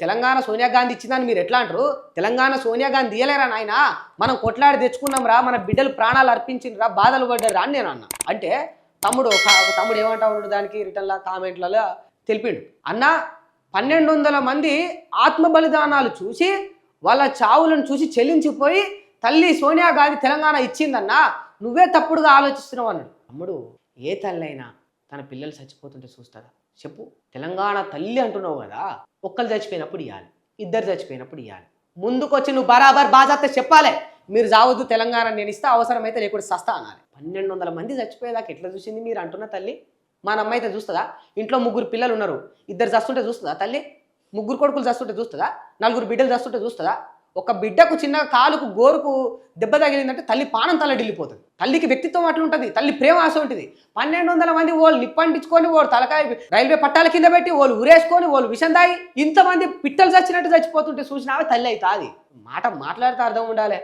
తెలంగాణ సోనియా గాంధీ ఇచ్చిందని మీరు ఎట్లా అంటారు? తెలంగాణ సోనియా గాంధీ ఇయ్యలేరా నాయన? మనం కొట్లాడి తెచ్చుకున్నాం రా, మన బిడ్డలు ప్రాణాలు అర్పించిండ్రా, బాధలు పడ్డారు అని నేను అన్నా. అంటే తమ్ముడు ఏమంటా ఉన్నాడు దానికి రిటర్న్లా కామెంట్లలో తెలిపిండు. అన్న 1200 మంది ఆత్మ బలిదానాలు చూసి వాళ్ళ చావులను చూసి చెల్లించిపోయి తల్లి సోనియా గాంధీ తెలంగాణ ఇచ్చిందన్నా, నువ్వే తప్పుడుగా ఆలోచిస్తున్నావు అన్నాడు. తమ్ముడు, ఏ తల్లి అయినా తన పిల్లలు చచ్చిపోతుంటే చూస్తుందా చెప్పు? తెలంగాణ తల్లి అంటున్నావు కదా, ఒక్కరు చచ్చిపోయినప్పుడు ఇవ్వాలి, ఇద్దరు చచ్చిపోయినప్పుడు ఇవ్వాలి. ముందుకొచ్చి నువ్వు బరాబర్ బాజాతే చెప్పాలి, మీరు చావద్దు తెలంగాణ నేను ఇస్తా, అవసరమైతే లేకుండా సస్తా అనాలి. 1200 మంది చచ్చిపోయేదాకా ఎట్లా చూసింది మీరు అంటున్న తల్లి? మా అమ్మ అయితే చూస్తుందా? ఇంట్లో 3 పిల్లలు ఉన్నారు, 2 చస్తుంటే చూస్తుందా తల్లి? 3 కొడుకులు చస్తుంటే చూస్తుందా? 4 బిడ్డలు చస్తుంటే చూస్తుందా? ఒక బిడ్డకు చిన్న కాలుకు గోరుకు దెబ్బ తగిలిందంటే తల్లి పానం తల్లడిల్లిపోతుంది. తల్లికి వ్యక్తిత్వం అట్లా ఉంటుంది, తల్లి ప్రేమ ఆశ ఉంటుంది. 1200 మంది వాళ్ళు నిప్పంటించుకొని, వాళ్ళు తలకాయ రైల్వే పట్టాల కింద పెట్టి, వాళ్ళు ఉరేసుకొని, వాళ్ళు విషం దాగి ఇంతమంది పిట్టలు చచ్చినట్టు చచ్చిపోతుంటే చూసినావే తల్లి అవుతుంది. మాట మాట్లాడితే అర్థం ఉండాలి.